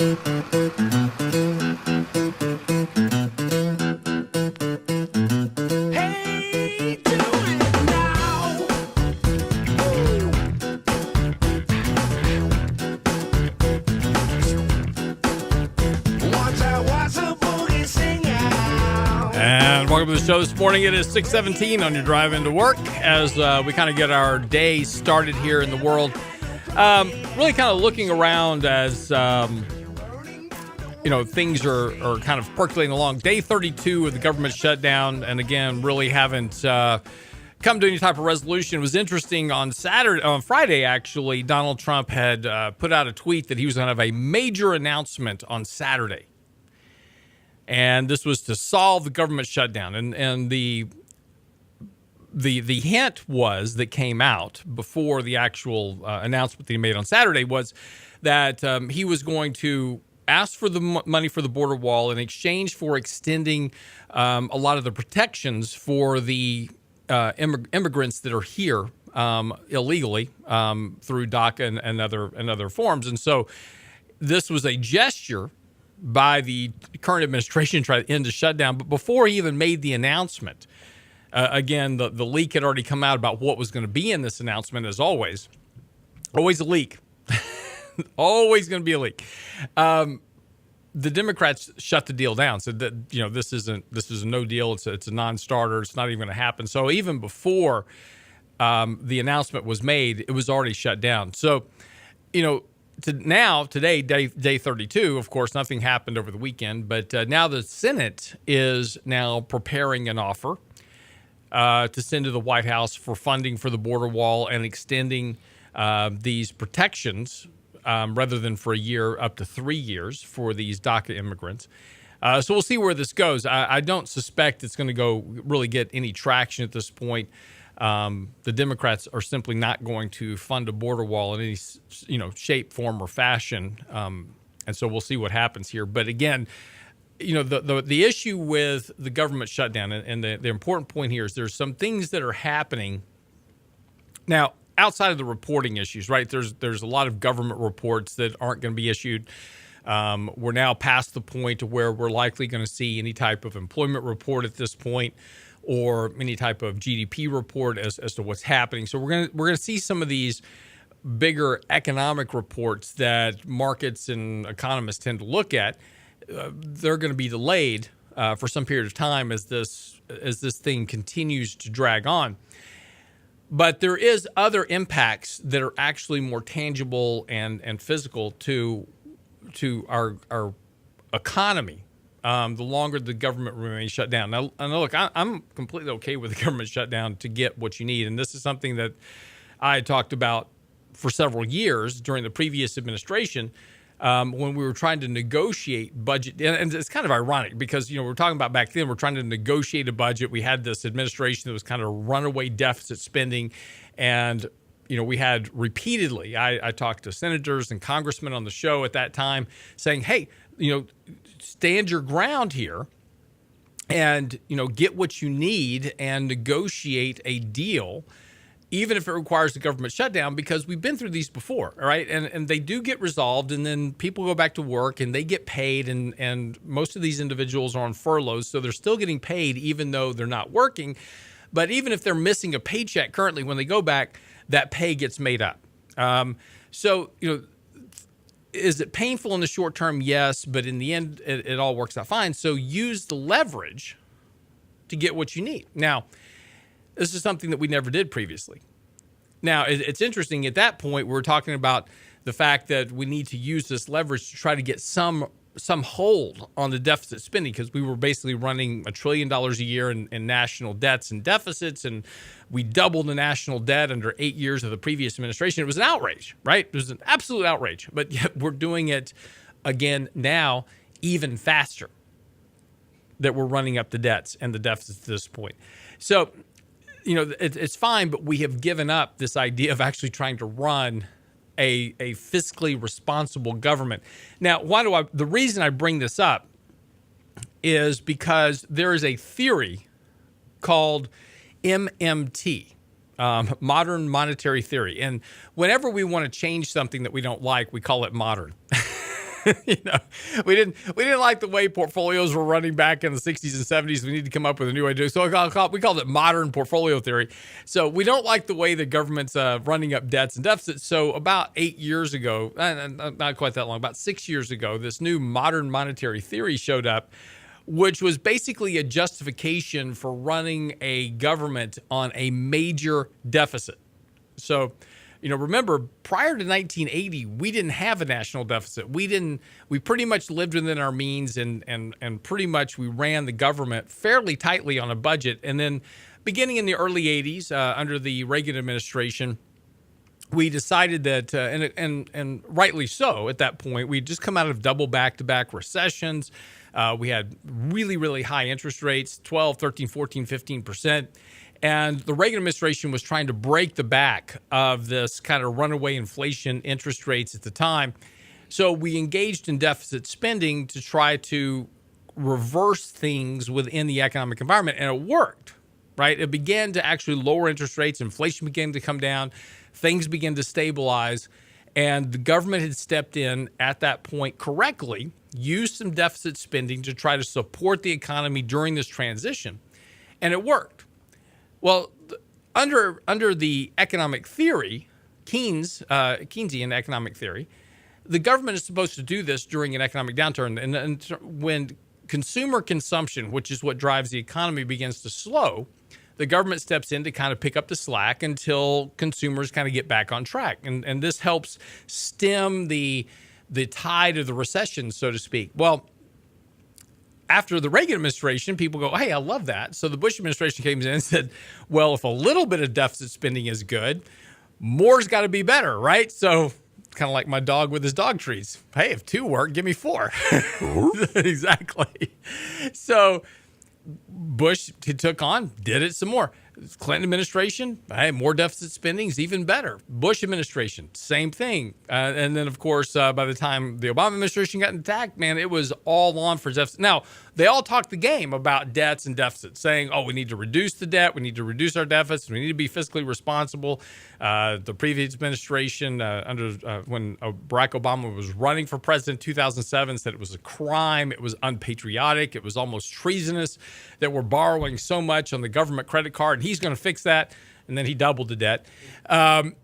Hey, do it now. Watch a boogie sing out. And welcome to the show this morning. It is 6:17 on your drive into work as we kind of get our day started here in the world. Really kind of looking around as, things are kind of percolating along. Day 32 of the government shutdown. And again, really haven't come to any type of resolution. It was interesting on Friday, actually, Donald Trump had put out a tweet that he was going to have a major announcement on Saturday. And this was to solve the government shutdown. And the hint was that came out before the actual announcement that he made on Saturday was that he was going to ask for the money for the border wall in exchange for extending a lot of the protections for the immigrants that are here illegally through DACA and other forms. And so this was a gesture by the current administration to try to end the shutdown. But before he even made the announcement, again, the leak had already come out about what was going to be in this announcement, as always. Always a leak. Always going to be a leak. The Democrats shut the deal down. Said that, this is a no deal. It's a non-starter. It's not even going to happen. So even before the announcement was made, it was already shut down. So, today, day 32, of course, nothing happened over the weekend. But now the Senate is now preparing an offer to send to the White House for funding for the border wall and extending these protections rather than for a year, up to 3 years for these DACA immigrants. So we'll see where this goes. I don't suspect it's going to really get any traction at this point. The Democrats are simply not going to fund a border wall in any, shape, form, or fashion. And so we'll see what happens here. But again, the issue with the government shutdown and the important point here is there's some things that are happening now outside of the reporting issues, right? There's a lot of government reports that aren't going to be issued. We're now past the point to where we're likely going to see any type of employment report at this point, or any type of GDP report as to what's happening. So we're going to see some of these bigger economic reports that markets and economists tend to look at. They're going to be delayed for some period of time as this thing continues to drag on. But there is other impacts that are actually more tangible and physical to our economy. The longer the government remains shut down. Now look, I'm completely okay with the government shutdown to get what you need. And this is something that I had talked about for several years during the previous administration when we were trying to negotiate budget. And it's kind of ironic because, we're talking about back then, we're trying to negotiate a budget. We had this administration that was kind of runaway deficit spending. And, we had repeatedly, I talked to senators and congressmen on the show at that time saying, hey, stand your ground here and, get what you need and negotiate a deal, even if it requires the government shutdown, because we've been through these before, all right? And they do get resolved, and then people go back to work, and they get paid, and most of these individuals are on furloughs, so they're still getting paid even though they're not working. But even if they're missing a paycheck currently, when they go back, that pay gets made up. Is it painful in the short term? Yes, but in the end, it all works out fine. So use the leverage to get what you need. Now, this is something that we never did previously. Now, it's interesting. At that point, we're talking about the fact that we need to use this leverage to try to get some hold on the deficit spending, because we were basically running $1 trillion a year in national debts and deficits, and we doubled the national debt under 8 years of the previous administration. It was an outrage, right? It was an absolute outrage. But yet we're doing it again now even faster, that we're running up the debts and the deficits at this point. So, it's fine, but we have given up this idea of actually trying to run a fiscally responsible government. Now, the reason I bring this up is because there is a theory called MMT, modern monetary theory. And whenever we want to change something that we don't like, we call it modern. you know, we didn't like the way portfolios were running back in the 60s and 70s. We need to come up with a new idea. So we called it modern portfolio theory. So we don't like the way the government's running up debts and deficits. So about 8 years ago, not quite that long, about 6 years ago, this new modern monetary theory showed up, which was basically a justification for running a government on a major deficit. So, remember, prior to 1980, we didn't have a national deficit. We pretty much lived within our means and pretty much we ran the government fairly tightly on a budget. And then beginning in the early 80s, under the Reagan administration, we decided that, and rightly so at that point, we'd just come out of double back-to-back recessions. We had really, really high interest rates, 12, 13, 14, 15%. And the Reagan administration was trying to break the back of this kind of runaway inflation interest rates at the time. So we engaged in deficit spending to try to reverse things within the economic environment. And it worked, right? It began to actually lower interest rates. Inflation began to come down. Things began to stabilize. And the government had stepped in at that point correctly, used some deficit spending to try to support the economy during this transition. And it worked. Well, under the economic theory, Keynesian economic theory, the government is supposed to do this during an economic downturn. And when consumer consumption, which is what drives the economy, begins to slow, the government steps in to kind of pick up the slack until consumers kind of get back on track. And this helps stem the tide of the recession, so to speak. Well, after the Reagan administration, people go, hey, I love that. So the Bush administration came in and said, well, if a little bit of deficit spending is good, more's got to be better, right? So kind of like my dog with his dog treats. Hey, if 2 work, give me 4. Exactly. So Bush took on, did it some more. Clinton administration, hey, more deficit spending is even better. Bush administration, same thing. And then, of course, by the time the Obama administration got attacked, man, it was all on for deficit. Now, they all talked the game about debts and deficits, saying, oh, we need to reduce the debt. We need to reduce our deficits. We need to be fiscally responsible. The previous administration, when Barack Obama was running for president in 2007, said it was a crime. It was unpatriotic. It was almost treasonous that we're borrowing so much on the government credit card. He's going to fix that. And then he doubled the debt. And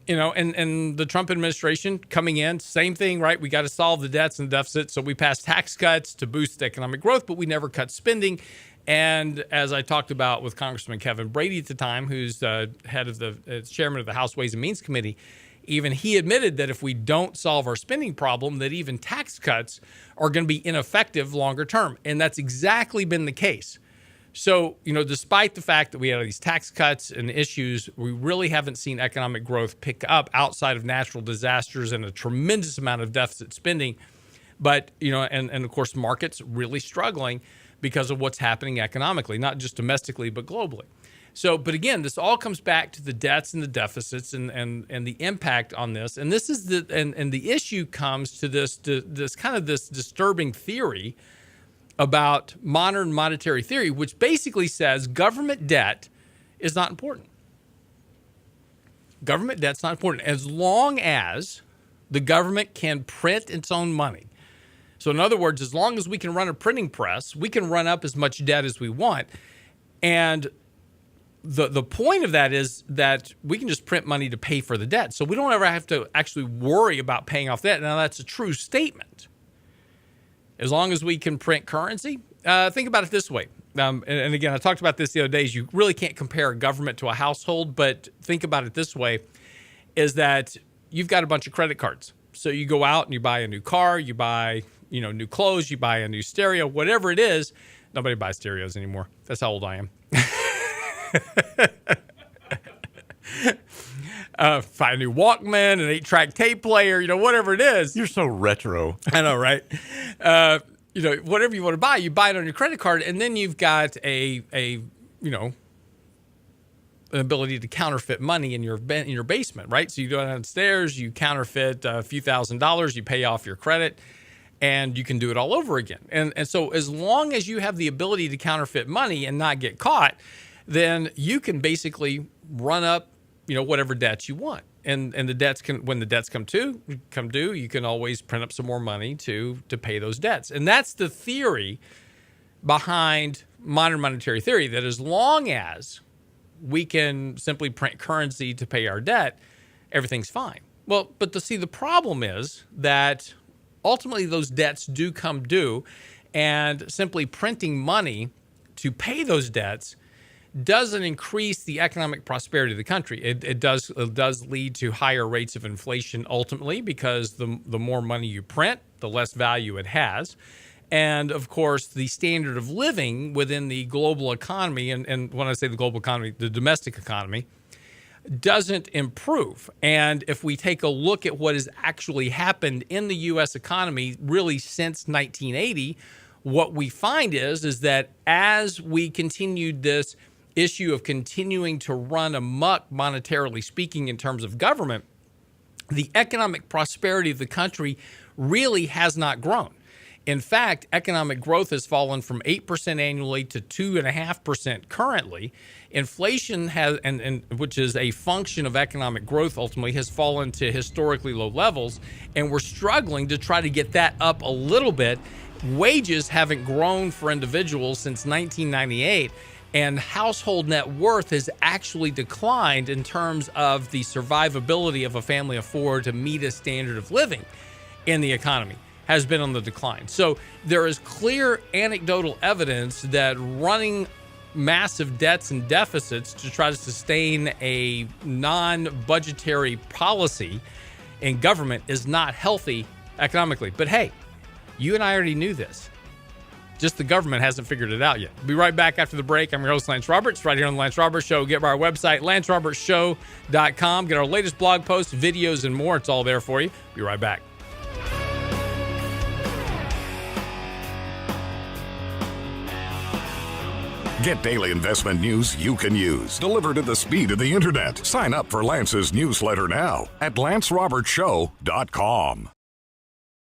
the Trump administration coming in, same thing, right? We got to solve the debts and deficits. So we passed tax cuts to boost economic growth, but we never cut spending. And as I talked about with Congressman Kevin Brady at the time, who's head of the chairman of the House Ways and Means Committee, even he admitted that if we don't solve our spending problem, that even tax cuts are going to be ineffective longer term. And that's exactly been the case. So, despite the fact that we had these tax cuts and issues, we really haven't seen economic growth pick up outside of natural disasters and a tremendous amount of deficit spending. But, and of course, markets really struggling because of what's happening economically, not just domestically, but globally. So, but again, this all comes back to the debts and the deficits and the impact on this. And this is the issue comes to this kind of this disturbing theory about modern monetary theory, which basically says government debt is not important. Government debt's not important as long as the government can print its own money. So in other words, as long as we can run a printing press, we can run up as much debt as we want. And the point of that is that we can just print money to pay for the debt. So we don't ever have to actually worry about paying off debt. Now, that's a true statement. As long as we can print currency, think about it this way. And again, I talked about this the other days. You really can't compare a government to a household, but think about it this way, is that you've got a bunch of credit cards. So you go out and you buy a new car, you buy, new clothes, you buy a new stereo, whatever it is. Nobody buys stereos anymore. That's how old I am. Buy a new Walkman, an 8-track tape player, whatever it is. You're so retro. I know, right? Whatever you want to buy, you buy it on your credit card, and then you've got an ability to counterfeit money in your basement, right? So you go downstairs, you counterfeit a few $1,000s, you pay off your credit, and you can do it all over again. And so as long as you have the ability to counterfeit money and not get caught, then you can basically run up, whatever debts you want. and the debts when the debts come due, you can always print up some more money to pay those debts. And that's the theory behind modern monetary theory, that as long as we can simply print currency to pay our debt, everything's fine. Well, but the problem is that ultimately those debts do come due, and simply printing money to pay those debts doesn't increase the economic prosperity of the country. It does lead to higher rates of inflation ultimately, because the more money you print, the less value it has. And of course, the standard of living within the global economy, and when I say the global economy, the domestic economy, doesn't improve. And if we take a look at what has actually happened in the U.S. economy really since 1980, what we find is that as we continued this issue of continuing to run amok, monetarily speaking, in terms of government, the economic prosperity of the country really has not grown. In fact, economic growth has fallen from 8% annually to 2.5% currently. Inflation has, and which is a function of economic growth, ultimately has fallen to historically low levels, and we're struggling to try to get that up a little bit. Wages haven't grown for individuals since 1998, and household net worth has actually declined in terms of the survivability of a family of four to meet a standard of living in the economy has been on the decline. So there is clear anecdotal evidence that running massive debts and deficits to try to sustain a non-budgetary policy in government is not healthy economically. But hey, you and I already knew this. Just the government hasn't figured it out yet. We'll be right back after the break. I'm your host, Lance Roberts, right here on The Lance Roberts Show. Get by our website, lancerobertsshow.com. Get our latest blog posts, videos, and more. It's all there for you. Be right back. Get daily investment news you can use, delivered at the speed of the internet. Sign up for Lance's newsletter now at lancerobertsshow.com.